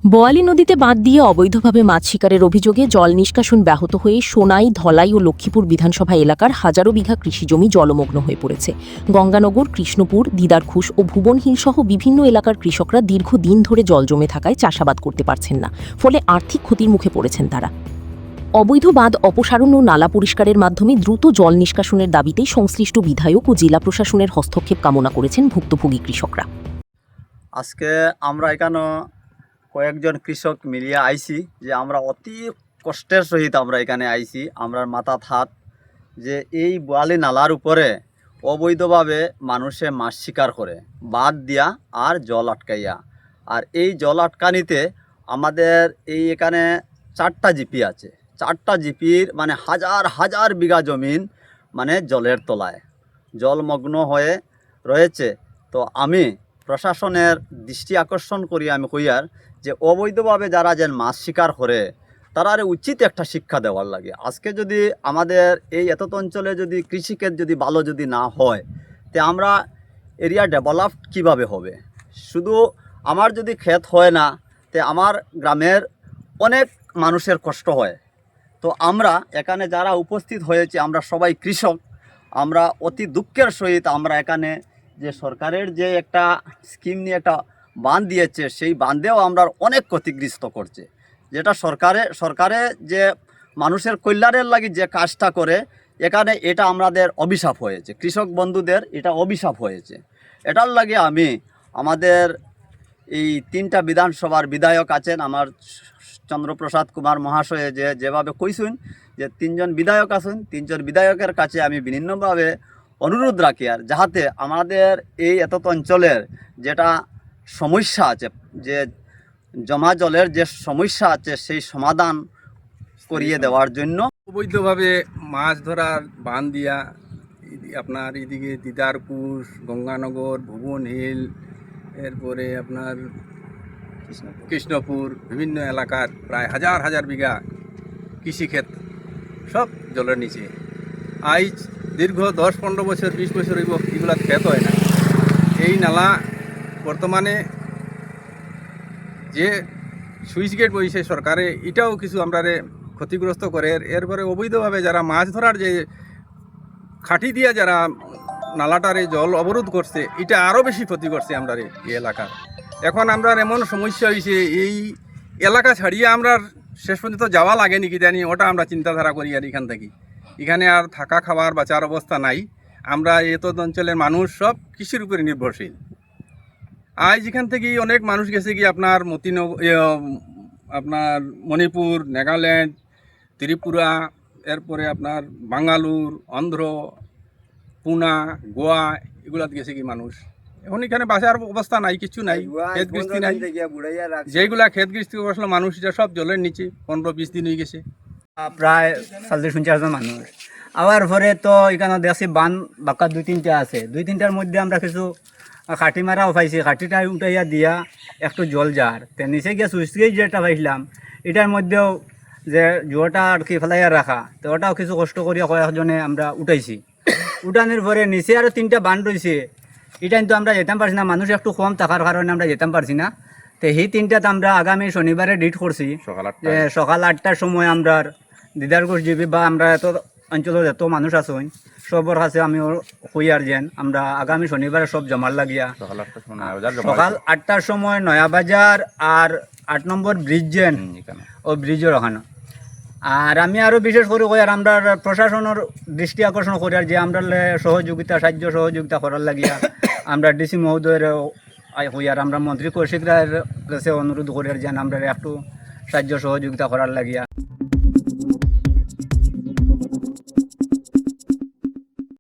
বোয়ালি নদীতে বাঁধ দিয়ে অবৈধভাবে মাছ শিকারের অভিযোগে জল নিষ্কাশন ব্যাহত হয়ে সোনাই, ধলাই ও লক্ষ্মীপুর বিধানসভা এলাকার হাজারো বিঘা কৃষিজমি জলমগ্ন হয়ে পড়েছে। গঙ্গানগর, কৃষ্ণপুর, দিদারখুশ ও ভুবনহিল সহ বিভিন্ন এলাকার কৃষকরা দীর্ঘদিন ধরে জল জমে থাকায় চাষাবাদ করতে পারছেন না, ফলে আর্থিক ক্ষতির মুখে পড়েছেন তারা। অবৈধ বাঁধ অপসারণ ও নালা পরিষ্কারের মাধ্যমে দ্রুত জল নিষ্কাশনের দাবিতে সংশ্লিষ্ট বিধায়ক ও জেলা প্রশাসনের হস্তক্ষেপ কামনা করেছেন ভুক্তভোগী কৃষকরা। আজকে আমরা এখানে কয়েকজন কৃষক মিলিয়ে আইছি যে আমরা অতি কষ্টের সহিত আমরা এখানে আইছি। আমরা মাথা হাত যে এই বোয়ালি নালার উপরে অবৈধভাবে মানুষে মাছ শিকার করে বাঁধ দিয়া আর জল আটকাইয়া, আর এই জল আটকানিতে আমাদের এই এখানে 4টা জিপি আছে। 4টা জিপির মানে হাজার হাজার বিঘা জমিন মানে জলের তলায় জলমগ্ন হয়ে রয়েছে। তো আমি প্রশাসনের দৃষ্টি আকর্ষণ করি আমি কইয়ার যে অবৈধভাবে যারা যেন মাছ শিকার করে তারা উচিত একটা শিক্ষা দেওয়ার লাগে। আজকে যদি আমাদের এই এত অঞ্চলে যদি কৃষিক্ষেত যদি ভালো যদি না হয়, তে আমরা এরিয়া ডেভেলপ কিভাবে হবে? শুধু আমার যদি ক্ষেত হয় না, তে আমার গ্রামের অনেক মানুষের কষ্ট হয়। তো আমরা এখানে যারা উপস্থিত হয়েছে আমরা সবাই কৃষক। আমরা অতি দুঃখের সহিত আমরা এখানে যে সরকারের যে একটা স্কিম নিয়ে একটা বাঁধ দিয়েছে, সেই বাঁধেও আমরা অনেক ক্ষতিগ্রস্ত করছে। যেটা সরকারে যে মানুষের কল্যাণের লাগি যে কাজটা করে, এখানে এটা আমাদের অভিশাপ হয়েছে, কৃষক বন্ধুদের এটা অভিশাপ হয়েছে। এটার লাগে আমি আমাদের এই 3টা বিধানসভার বিধায়ক আছেন, আমার চন্দ্রপ্রসাদ কুমার মহাশয়ে যেভাবে কইসুন যে 3জন বিধায়ক আছেন, 3জন বিধায়কের কাছে আমি বিনীতভাবে অনুরোধ রাখি আর যাহাতে আমাদের এই এত অঞ্চলের যেটা সমস্যা আছে, যে জমা জলের যে সমস্যা আছে, সেই সমাধান করিয়ে দেওয়ার জন্য। অবৈধভাবে মাছ ধরার বাঁধ দিয়া আপনার এদিকে দিদারপুর, গঙ্গানগর, ভুবনহিল, এরপরে আপনার কৃষ্ণপুর বিভিন্ন এলাকার প্রায় হাজার হাজার বিঘা কৃষিক্ষেত সব জলের নিচে। আজ দীর্ঘ 10-15 বছর 20 বছর এগুলা ক্ষেত হয় না। এই নালা বর্তমানে যে সুইচ গেট বইছে সরকারে, এটাও কিছু আমরা ক্ষতিগ্রস্ত করে। এরপরে অবৈধভাবে যারা মাছ ধরার যে খাঁটি দিয়া যারা নালাটারে জল অবরোধ করছে, এটা আরও বেশি ক্ষতি করছে আমরা এই এলাকার। এখন আমরা এমন সমস্যা হয়েছে, এই এলাকা ছাড়িয়ে আমরা শেষ পর্যন্ত যাওয়া লাগে নাকি জানি, ওটা আমরা চিন্তাধারা করি। আর এখান থেকে এখানে আর থাকা খাওয়ার বাঁচার অবস্থা নাই। আমরা এত অঞ্চলের মানুষ সব কৃষির উপরে নির্ভরশীল। আজ এখান থেকেই অনেক মানুষ গেছে কি আপনার আপনার মণিপুর, নাগাল্যান্ড, ত্রিপুরা, এরপরে আপনার বাঙ্গালুর, অন্ধ্র, পুনা, গোয়া, এগুলাতে গেছে কি মানুষ। এখন এখানে বাসার অবস্থা নাই, কিছু নাই, ক্ষেত গৃষ্টি নাই। যেগুলা ক্ষেত গৃষ্টি বসলো মানুষ, এটা সব জলের নিচে 15-20 দিন হয়ে গেছে। প্রায় 40-50 জন মানুষ আবার পরে তো এখানে দেখছি বান বাঁকা 2-3টা আছে। 2-3টার মধ্যে আমরা কিছু কাঠি মারাও পাইছি। কাঠিটা উঠাইয়া দিয়া একটু জল যার তে নিচে গিয়ে সুইচ গেট যেটা পাইছিলাম, এটার মধ্যেও যে জোয়াটা আর কি ফেলাইয়া রাখা, তো ওটাও কিছু কষ্ট করিয়া কয়েকজনে আমরা উঠাইছি। উঠানোর পরে নিচে আরও 3টা বান রয়েছে, এটা কিন্তু আমরা যেতাম পারছি না, মানুষ একটু কম থাকার কারণে আমরা যেতাম পারছি না। তো সেই 3টাতে আমরা আগামী শনিবারে ডেট করছি সকাল 8টার সময় আমরা দিদারগঞ্জ জিবি বা আমরা এত অঞ্চলের এত মানুষ আছেন সবর কাছে আমি কইয়ার যেন আমরা আগামী শনিবারে সব জমার লাগিয়া সকাল 8টার সময় নয়াবাজার আর 8 নম্বর ব্রিজ যেন ও ব্রিজের ওখানে। আর আমি আরও বিশেষ করে কই আর আমরা প্রশাসনের দৃষ্টি আকর্ষণ করি আর যে আমরা সহযোগিতা সাহায্য সহযোগিতা করার লাগিয়া আমরা ডিসি মহোদয়ের হই আর আমরা মন্ত্রী কৌশিকরার কাছে অনুরোধ করি আর যেন আমরা একটু সাহায্য সহযোগিতা করার লাগিয়া।